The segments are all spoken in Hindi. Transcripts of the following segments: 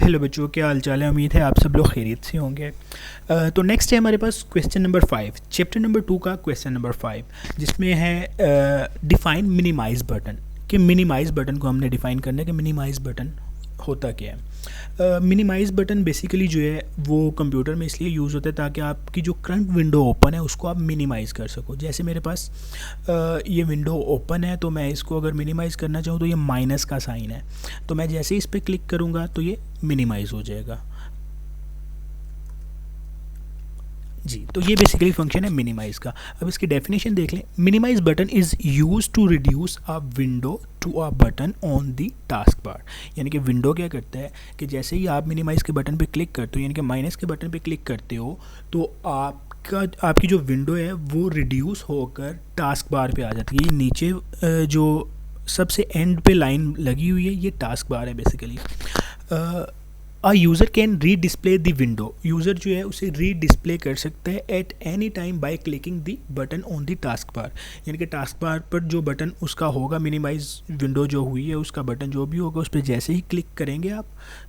हेलो बच्चों, क्या हाल चाल है। उम्मीद है आप सब लोग खैरियत से होंगे। तो नेक्स्ट है हमारे पास क्वेश्चन नंबर 5, चैप्टर नंबर 2 का क्वेश्चन नंबर 5, जिसमें है डिफाइन मिनिमाइज बटन। कि मिनिमाइज बटन को हमने डिफाइन करना है कि मिनिमाइज बटन होता क्या है। मिनिमाइज बटन बेसिकली जो है वो कंप्यूटर में इसलिए यूज़ होता है ताकि आपकी जो करंट विंडो ओपन है उसको आप मिनिमाइज़ कर सको। जैसे मेरे पास ये विंडो ओपन है, तो मैं इसको अगर मिनिमाइज़ करना चाहूँ तो ये माइनस का साइन है, तो मैं जैसे इस पर क्लिक करूँगा तो ये मिनिमाइज़ हो जाएगा जी। तो ये बेसिकली फंक्शन है मिनिमाइज़ का। अब इसकी डेफिनेशन देख लें। Minimise button is use to reduce a window to a button on the taskbar. यानी कि विंडो क्या करता है कि जैसे ही आप मिनिमाइज़ के बटन पे क्लिक करते हो, यानी कि माइनस के बटन पे क्लिक करते हो, तो आपकी जो विंडो है वो रिड्यूस होकर टास्क बार पे आ जाती है। ये नीचे जो सबसे एंड पे लाइन लगी हुई है ये टास्क बार है बेसिकली। अ यूज़र कैन री डिस्प्ले द विंडो। यूज़र जो है उसे री डिस्प्ले कर सकता है at any time by clicking the button on the taskbar. यानी कि टास्क बार पर जो बटन उसका होगा, मिनिमाइज विंडो जो हुई है उसका बटन जो भी होगा, उस पर जैसे ही क्लिक करेंगे आप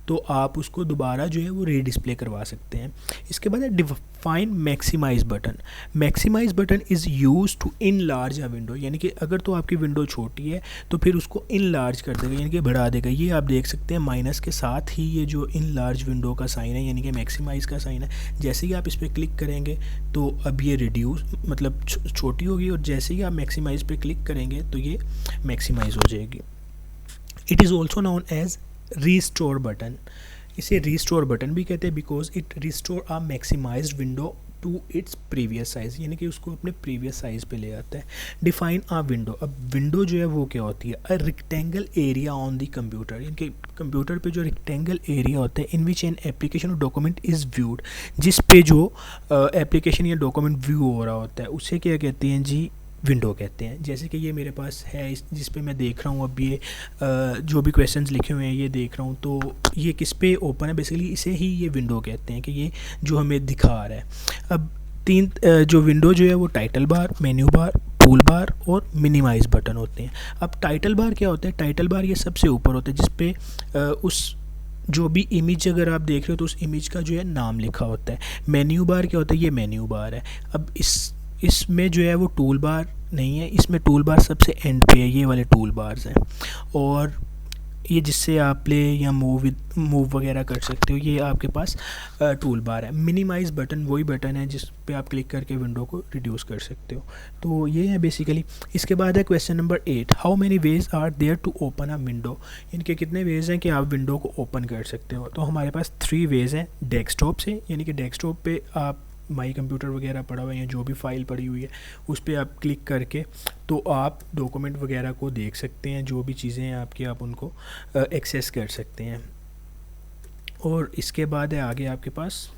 तो आप उसको दोबारा जो है वो री डिस्प्ले करवा सकते हैं। इसके बाद है define maximise button. Maximise button is use to enlarge a window. यानी कि अगर तो आपकी विंडो छोटी है तो फिर उसको इन लार्ज कर देगा, यानी कि बढ़ा देगा। ये आप देख सकते हैं माइनस के साथ ही ये जो इन लार्ज विंडो का साइन है, यानी कि मैक्सिमाइज़ का साइन है। जैसे ही आप इस पर क्लिक करेंगे तो अब ये रिड्यूस मतलब छोटी होगी, और जैसे ही आप मैक्सिमाइज़ पे क्लिक करेंगे तो ये मैक्सिमाइज़ हो जाएगी। It is also known as restore button. इसे रीस्टोर बटन भी कहते हैं because it restore a maximised window to its previous size, यानी कि उसको अपने प्रीवियस साइज़ पे ले आता है। डिफाइन आ विंडो। अब विंडो जो है वो क्या होती है? A rectangle area on the computer. यानी कि कंप्यूटर पे जो रेक्टेंगल एरिया होता है इन विच एन एप्लीकेशन और डॉक्यूमेंट इज़ व्यूड, जिस पे जो एप्लीकेशन या डॉक्यूमेंट व्यू हो रहा होता है उसे क्या कहते हैं जी? विंडो कहते हैं। जैसे कि ये मेरे पास है जिस पे मैं देख रहा हूँ अब ये जो भी क्वेश्चंस लिखे हुए हैं ये देख रहा हूँ, तो ये किस पे ओपन है? बेसिकली इसे ही ये विंडो कहते हैं कि ये जो हमें दिखा रहा है। अब तीन जो विंडो जो है वो title bar, menu bar, tool bar और मिनिमाइज बटन होते हैं। अब टाइटल बार क्या होता है? टाइटल बार ये सबसे ऊपर होता है जिस पे उस जो भी इमेज अगर आप देख रहे हो तो उस इमेज का जो है नाम लिखा होता है। मेन्यू बार क्या होता है? ये मेन्यू बार है। अब इसमें जो है वो टूल बार नहीं है, इसमें टूल बार सबसे एंड पे है, ये वाले टूल बार्स हैं। और ये जिससे आप प्ले या मूव वगैरह कर सकते हो, ये आपके पास टूल बार है। मिनिमाइज बटन वही बटन है जिस पे आप क्लिक करके विंडो को रिड्यूस कर सकते हो। तो ये है बेसिकली। इसके बाद है question number 8, how many ways are there to open a window. इनके कितने वेज हैं कि आप विंडो को ओपन कर सकते हो? तो हमारे पास 3 वेज हैं। डेस्कटॉप से, यानी कि डेस्कटॉप पे आप माई कंप्यूटर वगैरह पड़ा हुआ है या जो भी फाइल पड़ी हुई है उस पर आप क्लिक करके तो आप डॉक्यूमेंट वगैरह को देख सकते हैं, जो भी चीज़ें हैं आपकी आप उनको एक्सेस कर सकते हैं। और इसके बाद है आगे आपके पास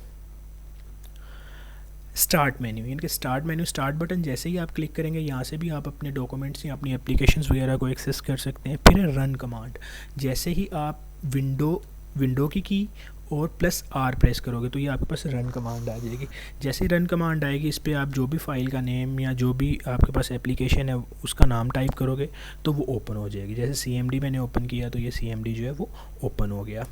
स्टार्ट मेन्यू। यानी कि स्टार्ट मेन्यू, स्टार्ट बटन जैसे ही आप क्लिक करेंगे यहाँ से भी आप अपने डॉक्यूमेंट्स या अपनी एप्लीकेशंस वगैरह को एक्सेस कर सकते हैं। फिर है रन कमांड। जैसे ही आप विंडो की और प्लस आर प्रेस करोगे तो ये आपके पास रन कमांड आ जाएगी। जैसे ही रन कमांड आएगी इस पर आप जो भी फाइल का नेम या जो भी आपके पास एप्लीकेशन है उसका नाम टाइप करोगे तो वो ओपन हो जाएगी। जैसे CMD मैंने ओपन किया तो ये CMD जो है वो ओपन हो गया।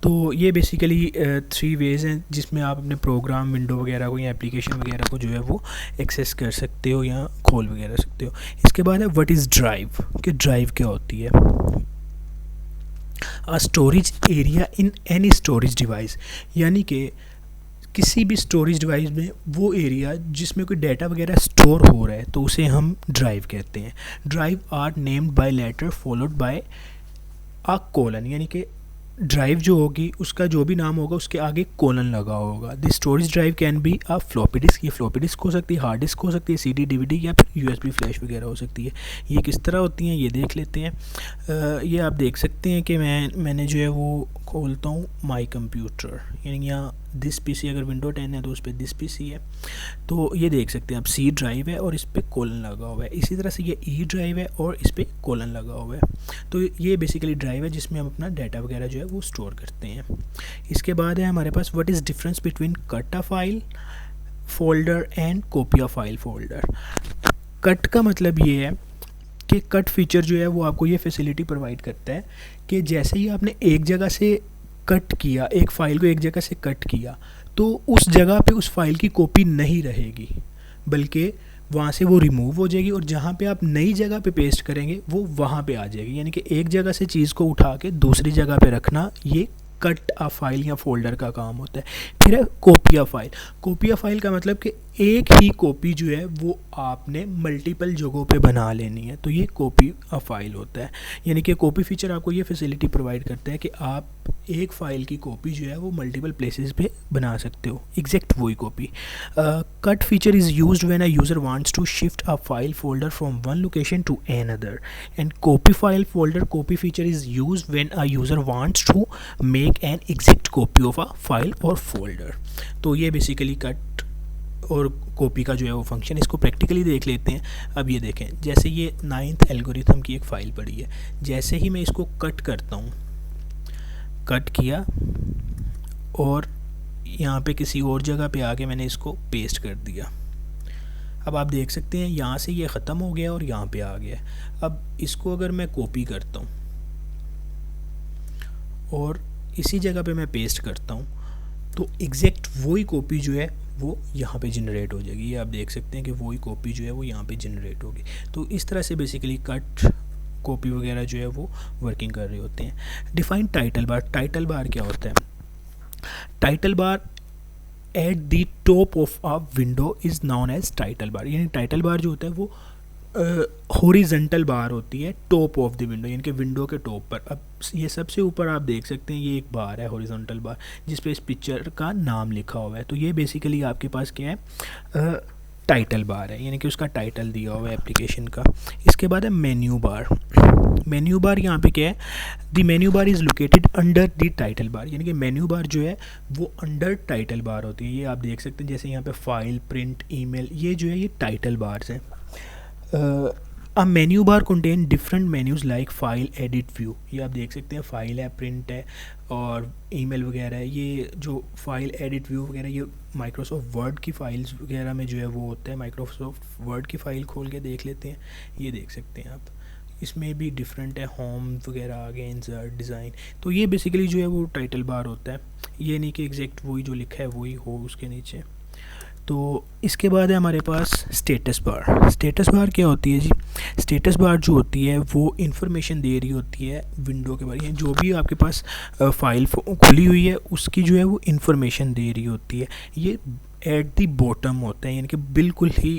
तो ये बेसिकली 3 वेज़ हैं जिसमें आप अपने प्रोग्राम विंडो वगैरह को या एप्लीकेशन वगैरह को जो है वो एक्सेस कर सकते हो या खोल वगैरह सकते हो। इसके बाद है व्हाट इज़ ड्राइव। कि ड्राइव क्या होती है? A storage area in any storage device. यानी कि किसी भी स्टोरेज डिवाइस में वो एरिया जिसमें कोई डाटा वगैरह स्टोर हो रहा है तो उसे हम ड्राइव कहते हैं। Drive are named by letter followed by a colon. यानी कि ड्राइव जो होगी उसका जो भी नाम होगा उसके आगे कोलन लगा होगा। This storage drive can be a floppy disk. ये फ्लॉपी डिस्क हो सकती है, हार्ड डिस्क हो सकती है, CD DVD या फिर USB फ्लैश वगैरह हो सकती है। ये किस तरह होती हैं ये देख लेते हैं। ये आप देख सकते हैं कि मैंने जो है वो खोलता हूँ माई कंप्यूटर, यानी यहाँ दिस PC अगर विंडो 10 है तो उस पर दिस PC है। तो ये देख सकते हैं आप C ड्राइव है और इस पर कोलन लगा हुआ है। इसी तरह से ये E ड्राइव है और इस पर कोलन लगा हुआ है। तो ये बेसिकली ड्राइव है जिसमें हम अपना डाटा वगैरह जो है वो स्टोर करते हैं। इसके बाद है हमारे पास what is difference between cut a file folder and copy a file folder. Cut का मतलब ये है कि कट फीचर जो है वो आपको ये फैसिलिटी प्रोवाइड करता है कि जैसे ही आपने एक जगह से कट किया, एक फ़ाइल को एक जगह से कट किया, तो उस जगह पे उस फाइल की कॉपी नहीं रहेगी, बल्कि वहाँ से वो रिमूव हो जाएगी और जहाँ पे आप नई जगह पे पेस्ट करेंगे वो वहाँ पे आ जाएगी। यानी कि एक जगह से चीज़ को उठा के दूसरी जगह पे रखना, ये कट अ फाइल या फोल्डर का काम होता है। फिर है copy a file. Copy a file का मतलब कि एक ही कॉपी जो है वो आपने मल्टीपल जगहों पे बना लेनी है, तो ये कॉपी अ फाइल होता है। यानी कि कॉपी फीचर आपको ये फैसिलिटी प्रोवाइड करता है कि आप एक फ़ाइल की कॉपी जो है वो मल्टीपल प्लेसेस पे बना सकते हो, एग्जैक्ट वही copy. Cut feature is used when a user wants to shift a file folder from one location to another, and copy file folder copy feature is used when a user wants to make an exact copy of a file और फोल्डर। तो ये बेसिकली कट और कॉपी का जो है वो फंक्शन, इसको प्रैक्टिकली देख लेते हैं। अब ये देखें, जैसे ये 9th एल्गोरिथम की एक फ़ाइल पड़ी है, जैसे ही मैं इसको कट करता हूँ, कट किया और यहाँ पे किसी और जगह पे आके मैंने इसको पेस्ट कर दिया। अब आप देख सकते हैं यहाँ से ये ख़त्म हो गया और यहाँ पे आ गया। अब इसको अगर मैं कॉपी करता हूँ और इसी जगह पे मैं पेस्ट करता हूँ, तो एग्जैक्ट वही कॉपी जो है वो यहाँ पे जनरेट हो जाएगी। ये आप देख सकते हैं कि वही कॉपी जो है वो यहाँ पे जनरेट होगी। तो इस तरह से बेसिकली कट, कॉपी वगैरह जो है वो वर्किंग कर रहे होते हैं। Define title bar. Title bar क्या होता है? Title bar at the top of a window is known as title bar. यानी टाइटल बार जो होता है वो हॉरिजेंटल बार होती है टॉप ऑफ द विंडो, यानी कि विंडो के टॉप पर। अब ये सबसे ऊपर आप देख सकते हैं ये एक बार है हॉरिजॉन्टल बार, जिस पे इस पिक्चर का नाम लिखा हुआ है। तो ये बेसिकली आपके पास क्या है, टाइटल बार है, यानी कि उसका टाइटल दिया हुआ है एप्लीकेशन का। इसके बाद है मेन्यू बार। मेन्यू बार यहाँ पे क्या है, the menu bar is located under the title bar. यानी कि मेन्यू बार जो है वो अंडर टाइटल बार होती है। ये आप देख सकते हैं, जैसे यहाँ पे फाइल, प्रिंट, ईमेल, ये जो है ये टाइटल बार्स हैं। अ menu bar contain different menus like file, edit, view. ये आप देख सकते हैं, फाइल है, प्रिंट है और ईमेल वगैरह है। ये जो फाइल, एडिट, व्यू वगैरह ये माइक्रोसॉफ्ट वर्ड की फ़ाइल्स वगैरह में जो है वो होता है। माइक्रोसॉफ्ट वर्ड की फ़ाइल खोल के देख लेते हैं, ये देख सकते हैं आप, इसमें भी डिफरेंट है, होम वगैरह आ गए, इंसर्ट, डिज़ाइन। तो ये बेसिकली जो है वो टाइटल बार होता है। ये नहीं कि एग्जैक्ट वही जो लिखा है वही हो उसके नीचे। तो इसके बाद है हमारे पास स्टेटस बार। स्टेटस बार क्या होती है जी? स्टेटस बार जो होती है वो इन्फॉर्मेशन दे रही होती है विंडो के बारे में। जो भी आपके पास फाइल खुली हुई है उसकी जो है वो इन्फॉर्मेशन दे रही होती है। ये एट दी बॉटम होता है, यानी कि बिल्कुल ही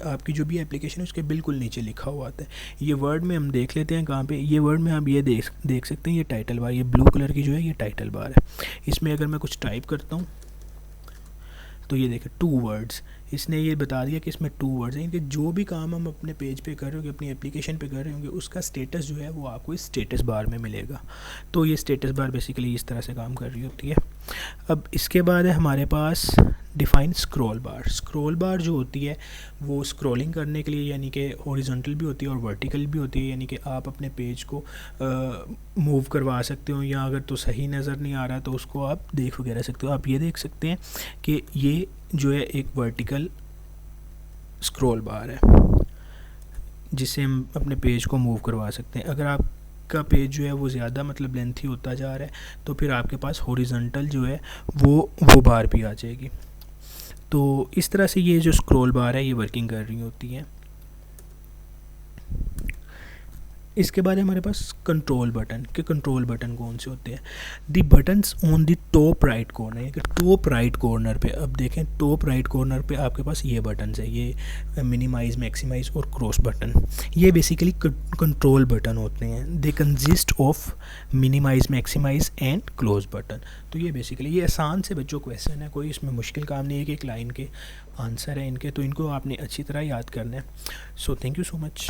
आपकी जो भी एप्लीकेशन है उसके बिल्कुल नीचे लिखा हुआ आता है। ये वर्ड में हम देख लेते हैं कहाँ पे। ये वर्ड में आप ये देख सकते हैं, ये टाइटल बार, ये ब्लू कलर की जो है ये टाइटल बार है। इसमें अगर मैं कुछ टाइप करता हूँ तो ये देखें 2 वर्ड्स, इसने ये बता दिया कि इसमें 2 वर्ड्स हैं। कि जो भी काम हम अपने पेज पे कर रहे होंगे, अपनी एप्लीकेशन पे कर रहे होंगे, उसका स्टेटस जो है वो आपको इस स्टेटस बार में मिलेगा। तो ये स्टेटस बार बेसिकली इस तरह से काम कर रही होती है। अब इसके बाद है हमारे पास define scroll bar. Scroll bar जो होती है वो स्क्रॉलिंग करने के लिए, यानी कि हॉरिजॉन्टल भी होती है और वर्टिकल भी होती है। यानी कि आप अपने पेज को मूव करवा सकते हो, या अगर तो सही नज़र नहीं आ रहा तो उसको आप देख वगैरह सकते हो। आप ये देख सकते हैं कि ये जो है एक वर्टिकल स्क्रॉल बार है जिससे हम अपने पेज को मूव करवा सकते हैं। अगर आपका पेज जो है वो ज़्यादा मतलब लेंथी होता जा रहा है तो फिर आपके पास हॉरिजॉन्टल जो है वो बार भी आ जाएगी। तो इस तरह से ये जो स्क्रॉल बार है ये वर्किंग कर रही होती है। इसके बाद हमारे पास कंट्रोल बटन। के कंट्रोल बटन कौन से होते हैं? The buttons on the top right corner, यानी कि टॉप राइट कॉर्नर पे। अब देखें टॉप राइट कॉर्नर पे आपके पास ये बटन्स है, ये मिनिमाइज, मैक्सिमाइज और क्रॉस बटन। ये बेसिकली कंट्रोल बटन होते हैं। They consist of minimise, maximise and close button. तो ये बेसिकली ये आसान से बच्चों क्वेश्चन है, कोई इसमें मुश्किल काम नहीं है कि एक लाइन के आंसर है इनके, तो इनको आपने अच्छी तरह याद करना है। So thank you so much.